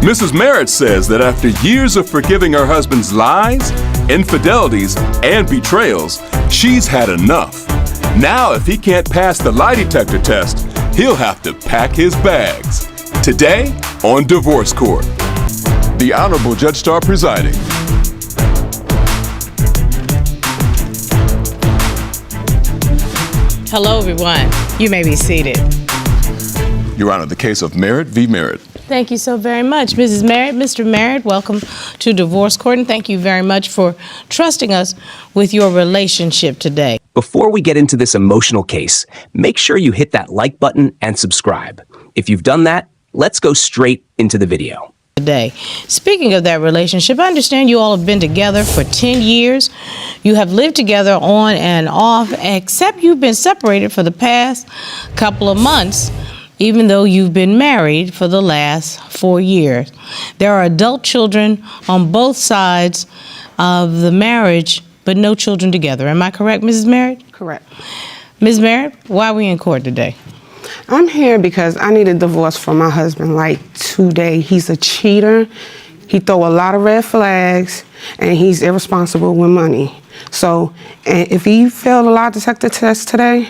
Mrs. Merritt says that after years of forgiving her husband's lies, infidelities, and betrayals, she's had enough. Now, if he can't pass the lie detector test, he'll have to pack his bags. Today on Divorce Court. The Honorable Judge Starr presiding. Hello, everyone. You may be seated. Your Honor, the case of Merritt v. Merritt. Thank you so very much, Mrs. Merritt. Mr. Merritt, welcome to Divorce Court, and thank you very much for trusting us with your relationship today. Before we get into this emotional case, make sure you hit that like button and subscribe. If you've done that, let's go straight into the video. Today. Speaking of that relationship, I understand you all have been together for 10 years. You have lived together on and off, except you've been separated for the past couple of months, even though you've been married for the last 4 years. There are adult children on both sides of the marriage, but no children together. Am I correct, Mrs. Merritt? Correct. Ms. Merritt, why are we in court today? I'm here because I need a divorce from my husband like today. He's a cheater. He throw a lot of red flags, and he's irresponsible with money. So, and if he failed a lie detector test today,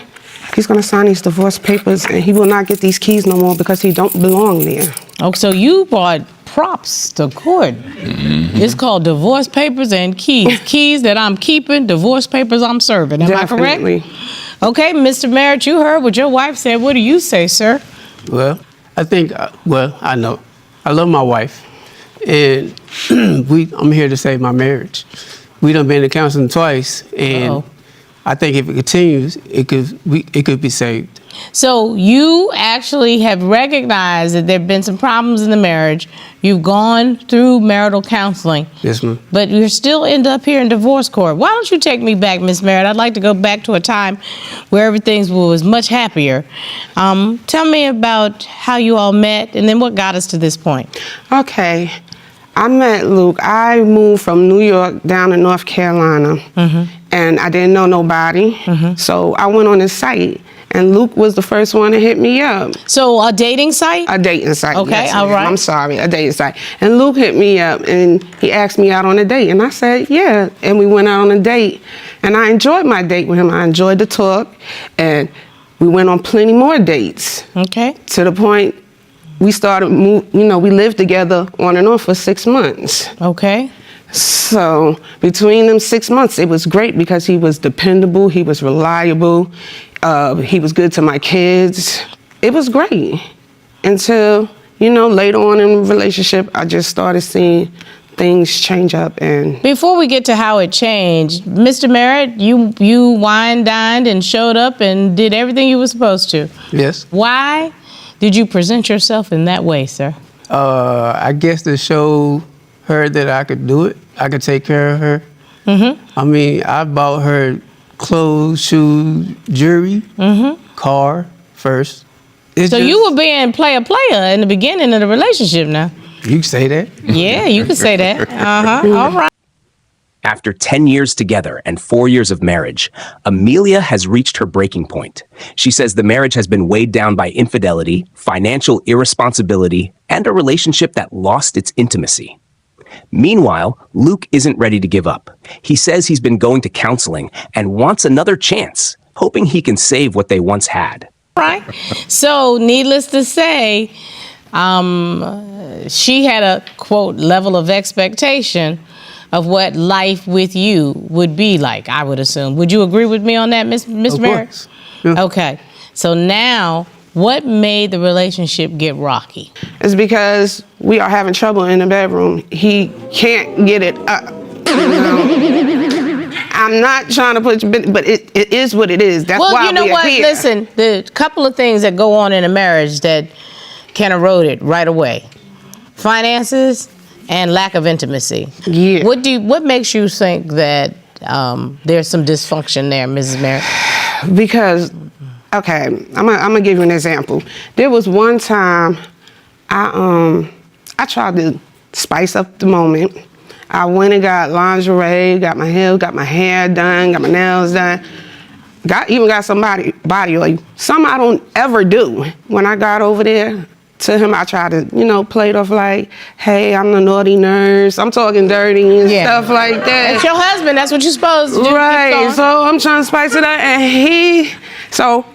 he's going to sign these divorce papers, and he will not get these keys no more because he don't belong there. Oh, so you brought props to court. Mm-hmm. It's called divorce papers and keys. Keys that I'm keeping, divorce papers I'm serving. Am Definitely. I correct? Okay, Mr. Merritt, you heard what your wife said. What do you say, sir? Well, I think, I know. I love my wife, and I'm here to save my marriage. We done been to counseling twice, and I think if it continues, it could be saved. So you actually have recognized that there have been some problems in the marriage. You've gone through marital counseling. Yes, ma'am. But you still end up here in divorce court. Why don't you take me back, Miss Merritt? I'd like to go back to a time where everything was much happier. Tell me about how you all met and then what got us to this point. Okay. I met Luke. I moved from New York down to North Carolina, and I didn't know nobody. So I went on his site, and Luke was the first one to hit me up. So a dating site? A dating site. Okay, yes, all right. I'm sorry, a dating site. And Luke hit me up, and he asked me out on a date, and I said, yeah. And we went out on a date, and I enjoyed my date with him. I enjoyed the talk, and we went on plenty more dates. Okay. To the point we started, we lived together on and off for 6 months. Okay. So between them 6 months, it was great because he was dependable, he was reliable, he was good to my kids. It was great until, later on in the relationship, I just started seeing things change up. And before we get to how it changed, Mr. Merritt, you wine dined and showed up and did everything you were supposed to. Yes. Why did you present yourself in that way, sir? I guess to show her that I could do it. I could take care of her. I mean, I bought her clothes, shoes, jewelry, car first. So you were being player in the beginning of the relationship now. You can say that. Yeah, you can say that. All right. After 10 years together and 4 years of marriage, Amelia has reached her breaking point. She says the marriage has been weighed down by infidelity, financial irresponsibility, and a relationship that lost its intimacy. Meanwhile, Luke isn't ready to give up. He says he's been going to counseling and wants another chance, hoping he can save what they once had. Right. So, needless to say, she had a, quote, level of expectation of what life with you would be like, I would assume. Would you agree with me on that, Miss Merritt? Yeah. Okay. So now, what made the relationship get rocky? it's because we are having trouble in the bedroom. He can't get it up. I'm not trying to put you, but it is what it is. That's why you know we're what? here. Listen, the couple of things that go on in a marriage that can erode it right away: finances and lack of intimacy. Yeah. What makes you think that there's some dysfunction there, Mrs. Merritt? Because, okay, I'm gonna give you an example. There was one time I tried to spice up the moment. I went and got lingerie, got my hair done, got my nails done. Even got some body oil. Something I don't ever do. When I got over there, to him, I try to, play it off like, hey, I'm the naughty nurse. I'm talking dirty and stuff like that. It's your husband. That's what you're supposed to do. Right. So I'm trying to spice it up. And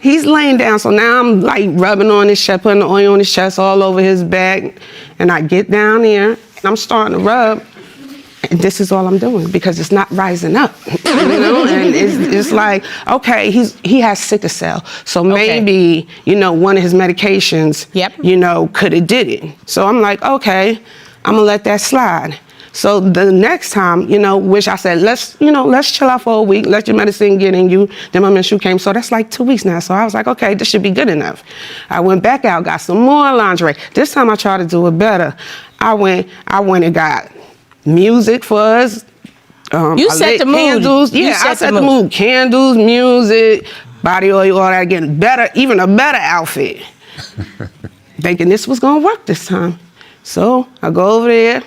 he's laying down. So now I'm like rubbing on his chest, putting the oil on his chest all over his back. And I get down there and I'm starting to rub. And this is all I'm doing because it's not rising up, And it's like, okay, he has sickle cell, so maybe one of his medications, could have did it. So I'm like, okay, I'm gonna let that slide. So the next time, which I said, let's chill out for a week, let your medicine get in you. Then my menstrual came, so that's like 2 weeks now. So I was like, okay, this should be good enough. I went back out, got some more lingerie. This time I tried to do it better. I went and got music for us. You set the mood. Candles. Yeah, I set the mood. Candles, music, body oil, all that. Getting better, even a better outfit. Thinking this was gonna work this time. So I go over there.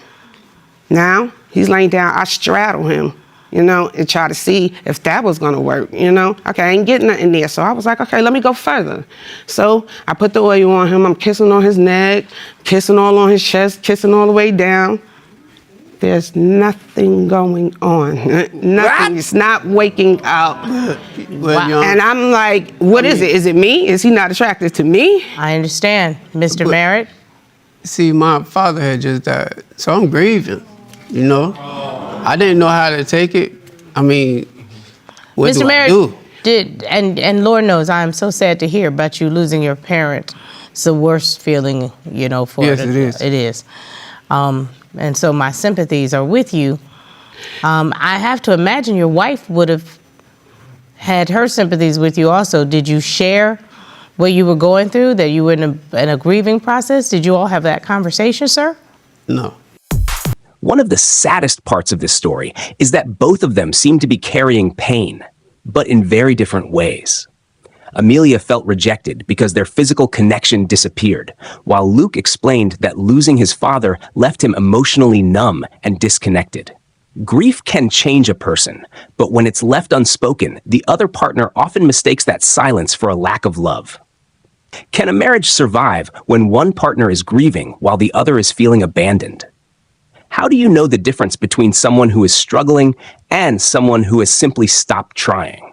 Now he's laying down. I straddle him, and try to see if that was gonna work. Okay, I ain't getting nothing there. So I was like, okay, let me go further. So I put the oil on him. I'm kissing on his neck, kissing all on his chest, kissing all the way down. There's nothing going on. Nothing. It's not waking up. Wow. And I'm like, what is it? Is it me? Is he not attracted to me? I understand, Mr. Merritt. See, my father had just died, so I'm grieving, I didn't know how to take it. I mean, what Mr. do Merritt, I do? And Lord knows I am so sad to hear about you losing your parent. It's the worst feeling, for yes, it is. It is. And so my sympathies are with you. I have to imagine your wife would have had her sympathies with you also. Did you share what you were going through, that you were in a grieving process? Did you all have that conversation, sir? No. One of the saddest parts of this story is that both of them seem to be carrying pain, but in very different ways. Amelia felt rejected because their physical connection disappeared, while Luke explained that losing his father left him emotionally numb and disconnected. Grief can change a person, but when it's left unspoken, the other partner often mistakes that silence for a lack of love. Can a marriage survive when one partner is grieving while the other is feeling abandoned? How do you know the difference between someone who is struggling and someone who has simply stopped trying?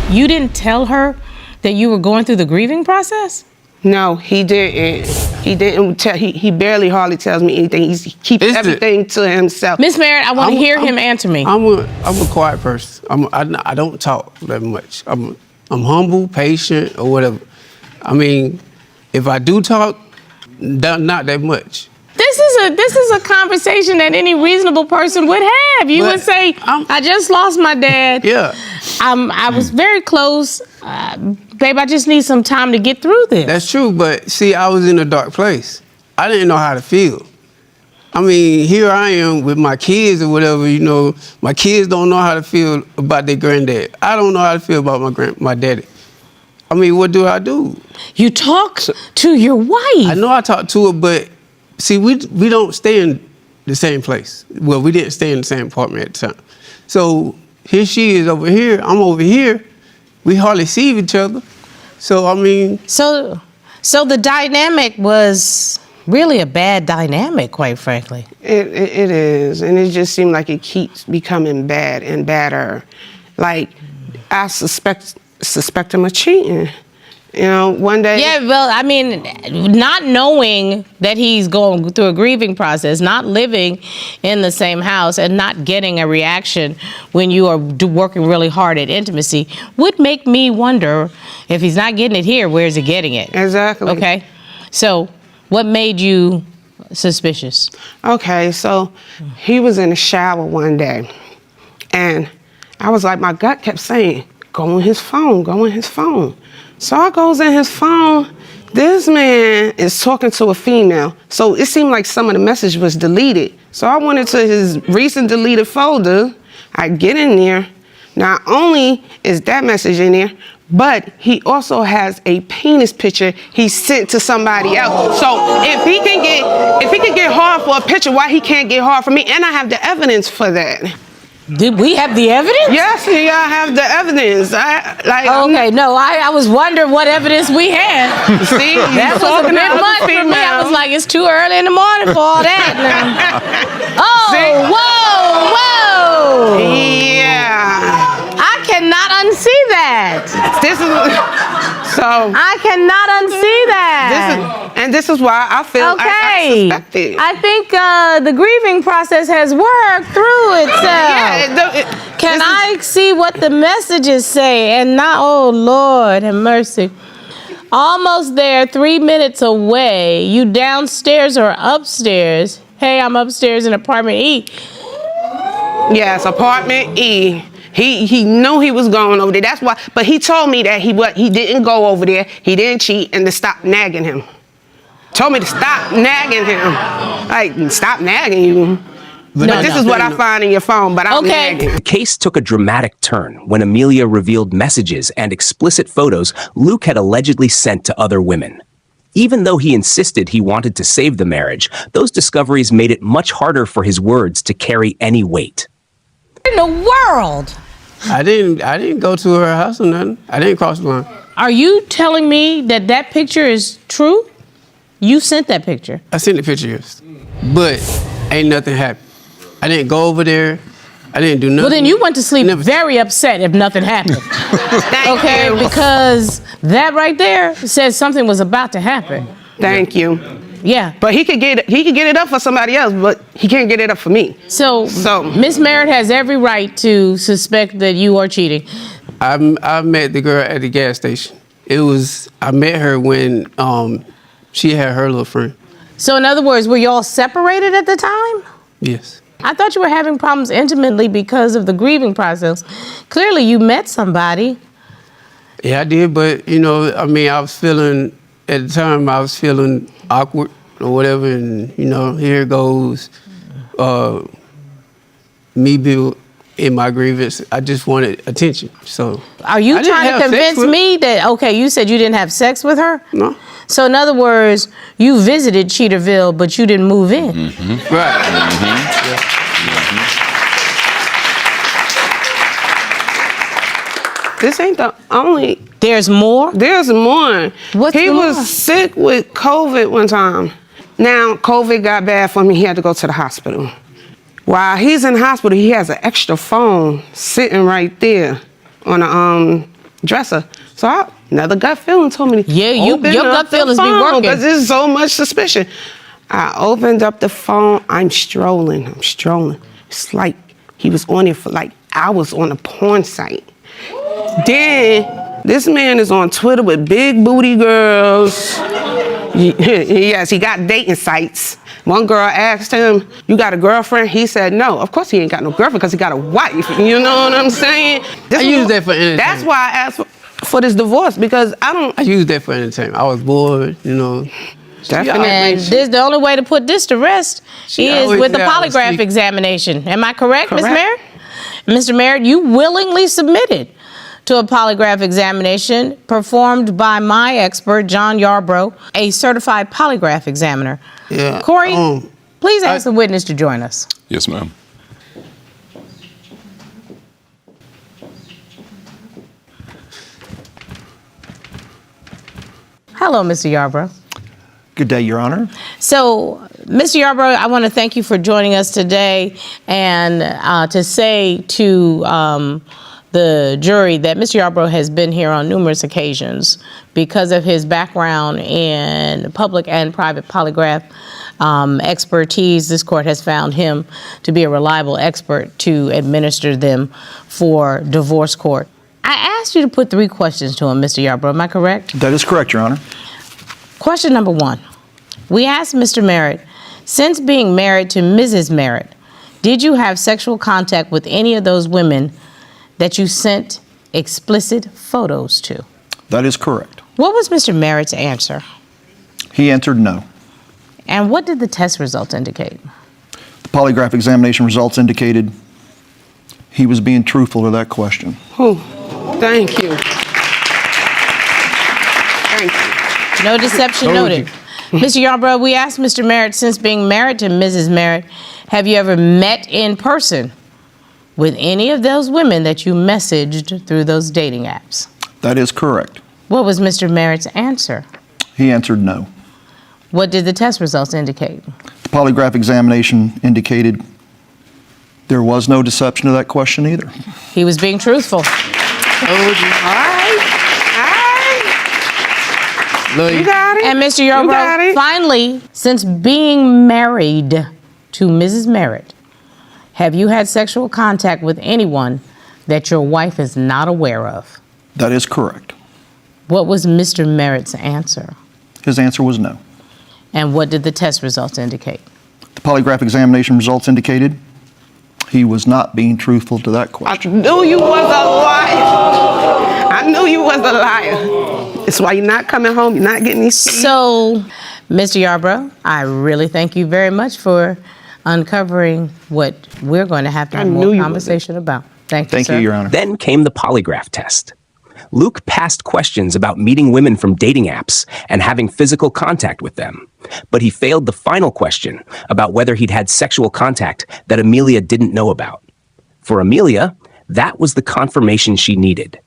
You didn't tell her that you were going through the grieving process? No, he didn't. He didn't tell. He barely hardly tells me anything. He keeps everything to himself. Miss Merritt, I want to hear him answer me. I'm a quiet person. I don't talk that much. I'm humble, patient, or whatever. I mean, if I do talk, not that much. This is a conversation that any reasonable person would have. You would say, I just lost my dad. Yeah. I was very close. Babe, I just need some time to get through this. That's true, but see, I was in a dark place. I didn't know how to feel. I mean, here I am with my kids or whatever, my kids don't know how to feel about their granddad. I don't know how to feel about my daddy. I mean, what do I do? You talk to your wife. I know I talk to her, but see, we don't stay in the same place. Well, we didn't stay in the same apartment at the time. So here she is over here, I'm over here. We hardly see each other. So, I mean. So the dynamic was really a bad dynamic, quite frankly. It is, and it just seemed like it keeps becoming bad and badder. Like, I suspect him of cheating. One day. Yeah, well, I mean, not knowing that he's going through a grieving process, not living in the same house, and not getting a reaction when you are working really hard at intimacy would make me wonder, if he's not getting it here, where's he getting it? Exactly. Okay. So, what made you suspicious? Okay, so he was in the shower one day, and I was like, my gut kept saying, go on his phone, go on his phone. So I goes in his phone. This man is talking to a female. So it seemed like some of the message was deleted. So I went into his recent deleted folder. I get in there. Not only is that message in there, but he also has a penis picture he sent to somebody else. So if he can get hard for a picture, why he can't get hard for me? And I have the evidence for that. Did we have the evidence? Yes, I have the evidence. Okay, no, I was wondering what evidence we had. See, That was a bit much for me. I was like, it's too early in the morning for all that now. Oh, See? whoa. Yeah. I cannot unsee that. This is so. I cannot unsee that. This is why I feel Okay. I suspected. I think the grieving process has worked through itself. Can I see what the messages say and not, oh Lord, have mercy. Almost there, 3 minutes away. You downstairs or upstairs? Hey, I'm upstairs in apartment E. Yes, apartment E. He knew he was going over there. That's why. But he told me that he didn't go over there. He didn't cheat, and to stop nagging him. Told me to stop nagging him. Like, stop nagging you. But this is what I find in your phone. But I'm nagging. The case took a dramatic turn when Amelia revealed messages and explicit photos Luke had allegedly sent to other women. Even though he insisted he wanted to save the marriage, those discoveries made it much harder for his words to carry any weight. In the world? I didn't go to her house or nothing. I didn't cross the line. Are you telling me that that picture is true? You sent that picture. I sent the pictures, but ain't nothing happened. I didn't go over there. I didn't do nothing. Well, then you went to sleep very upset if nothing happened. Okay, because that right there says something was about to happen. Thank you. Yeah. But he could get it up for somebody else, but he can't get it up for me. So Miss Merritt has every right to suspect that you are cheating. I met the girl at the gas station. I met her when she had her little friend. So in other words, were y'all separated at the time? Yes. I thought you were having problems intimately because of the grieving process. Clearly you met somebody. Yeah, I did, but I was feeling, at the time I was feeling awkward or whatever, and here goes me being in my grievance. I just wanted attention. So are you trying to convince me that, okay, you said you didn't have sex with her? No. So in other words, you visited Cheaterville, but you didn't move in. Mm-hmm. Right. Mm-hmm. Yeah. This ain't the only. There's more? There's more. He was sick with COVID one time. Now, COVID got bad for him. He had to go to the hospital. While he's in the hospital, he has an extra phone sitting right there on a dresser. So another gut feeling told me, yeah, your gut feelings be working. Because there's so much suspicion. I opened up the phone. I'm strolling. It's like he was on it for like hours on a porn site. Then this man is on Twitter with big booty girls. Yes, he got dating sites. One girl asked him, "You got a girlfriend?" He said, "No." Of course he ain't got no girlfriend because he got a wife. You know what I'm saying? I use that for entertainment. That's why I asked for this divorce, because I use that for entertainment. I was bored, Definitely. And the only way to put this to rest is with the polygraph examination. Am I correct, Ms. Merritt? Mr. Merritt, you willingly submitted to a polygraph examination performed by my expert, John Yarbrough, a certified polygraph examiner. Yeah. Corey, please ask the witness to join us. Yes, ma'am. Hello, Mr. Yarbrough. Good day, Your Honor. So, Mr. Yarbrough, I want to thank you for joining us today and to say to the jury that Mr. Yarbrough has been here on numerous occasions because of his background in public and private polygraph expertise. This court has found him to be a reliable expert to administer them for divorce court. I asked you to put 3 questions to him, Mr. Yarbrough. Am I correct? That is correct, Your Honor. Question number 1. We asked Mr. Merritt, since being married to Mrs. Merritt, did you have sexual contact with any of those women that you sent explicit photos to? That is correct. What was Mr. Merritt's answer? He answered no. And what did the test results indicate? The polygraph examination results indicated he was being truthful to that question. Thank you. Thank you. No deception noted. Mr. Yarbrough, we asked Mr. Merritt, since being married to Mrs. Merritt, have you ever met in person with any of those women that you messaged through those dating apps? That is correct. What was Mr. Merritt's answer? He answered no. What did the test results indicate? The polygraph examination indicated there was no deception to that question either. He was being truthful. All right. You got it. And Mr. You got Yarbrough, it. finally, since being married to Mrs. Merritt, have you had sexual contact with anyone that your wife is not aware of? That is correct. What was Mr. Merritt's answer? His answer was no. And what did the test results indicate? The polygraph examination results indicated he was not being truthful to that I question. knew you was a liar. I knew you was a liar. It's why you're not coming home. You're not getting these keys. So, Mr. Yarbrough, I really thank you very much for uncovering what we're going to have to have I knew more you conversation about. Thank you, Thank sir. you, Your Honor. Then came the polygraph test. Luke passed questions about meeting women from dating apps and having physical contact with them. But he failed the final question about whether he'd had sexual contact that Amelia didn't know about. For Amelia, that was the confirmation she needed.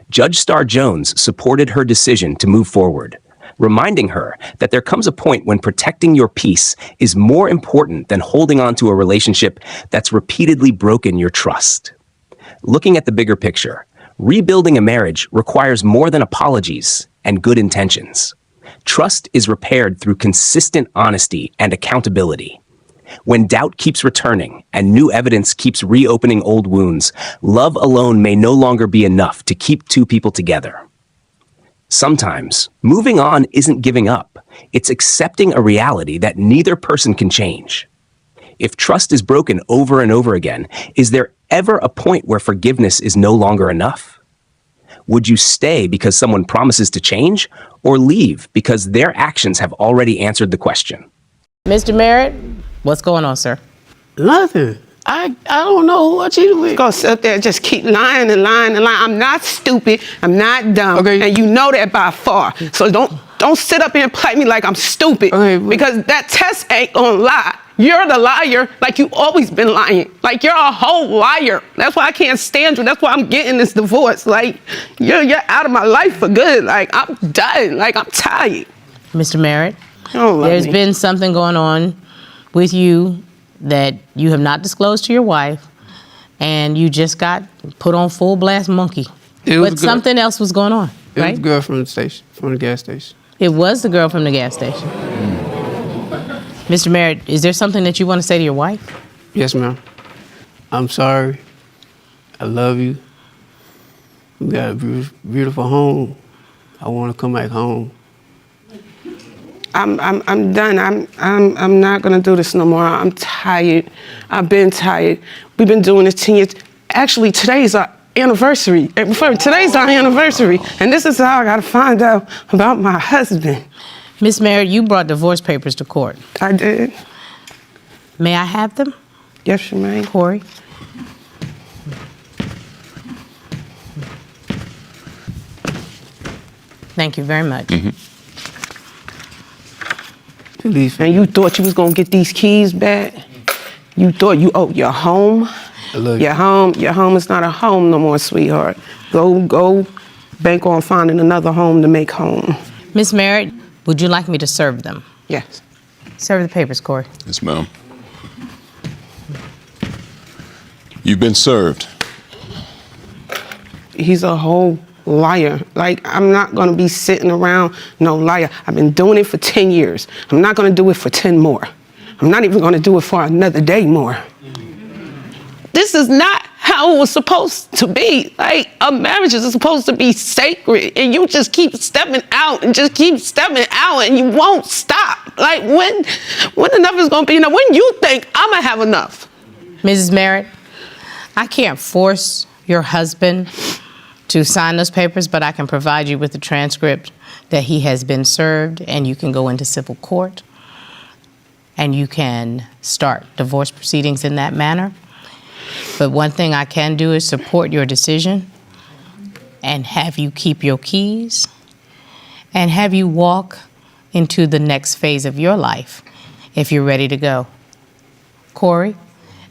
Judge Starr Jones supported her decision to move forward, reminding her that there comes a point when protecting your peace is more important than holding on to a relationship that's repeatedly broken your trust. Looking at the bigger picture, rebuilding a marriage requires more than apologies and good intentions. Trust is repaired through consistent honesty and accountability. When doubt keeps returning and new evidence keeps reopening old wounds, love alone may no longer be enough to keep two people together. Sometimes, moving on isn't giving up. It's accepting a reality that neither person can change. If trust is broken over and over again, is there ever a point where forgiveness is no longer enough? Would you stay because someone promises to change, or leave because their actions have already answered the question? Mr. Merritt, what's going on, sir? Nothing. I don't know who I cheated with. Go sit up there and just keep lying and lying and lying. I'm not stupid. I'm not dumb. Okay. And you know that by far. So don't sit up here and play me like I'm stupid. Okay, but- Because that test ain't gonna lie. You're the liar, like you always been lying. Like you're a whole liar. That's why I can't stand you. That's why I'm getting this divorce. Like you're out of my life for good. Like I'm done. Like I'm tired. Mr. Merritt, You don't love there's me. been something going on with you that you have not disclosed to your wife, and you just got put on full blast monkey. It was But good. something else was going on, It was right? a girl from the station, from the gas station. It was the girl from the gas station. Mr. Merritt, is there something that you want to say to your wife? Yes, ma'am. I'm sorry. I love you. We got a beautiful home. I want to come back home. I'm done. I'm not gonna do this no more. I'm tired. I've been tired. We've been doing this 10 years. Actually, today's our anniversary. Today's our anniversary, and this is how I gotta find out about my husband. Miss Merritt, you brought divorce papers to court. I did. May I have them, Yes, you may. Corey? Thank you very much. Please. And you thought you was gonna get these keys back? You thought your home? I love you. Your home is not a home no more, sweetheart. Go bank on finding another home to make home. Miss Merritt, would you like me to serve them? Yes. Serve the papers, Corey. Yes, ma'am. You've been served. He's a whole liar. Like, I'm not gonna be sitting around no liar. I've been doing it for 10 years. I'm not gonna do it for 10 more. I'm not even gonna do it for another day more. This is not how it was supposed to be. Like, a marriage is supposed to be sacred, and you just keep stepping out and just keep stepping out, and you won't stop. Like, when enough is gonna be enough? When you think I'm gonna have enough? Mrs. Merritt, I can't force your husband to sign those papers, but I can provide you with the transcript that he has been served, and you can go into civil court, and you can start divorce proceedings in that manner. But one thing I can do is support your decision and have you keep your keys and have you walk into the next phase of your life if you're ready to go. Corey,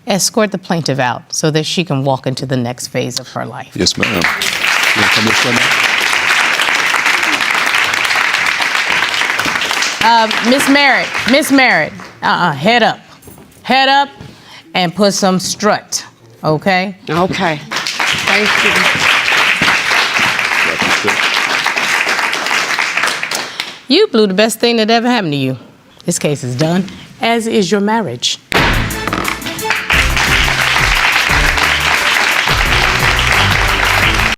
escort the plaintiff out so that she can walk into the next phase of her life. Yes, ma'am. You wanna come this way now? Miss Merritt, head up and put some strut, okay? Okay. Thank you. You blew the best thing that ever happened to you. This case is done, as is your marriage.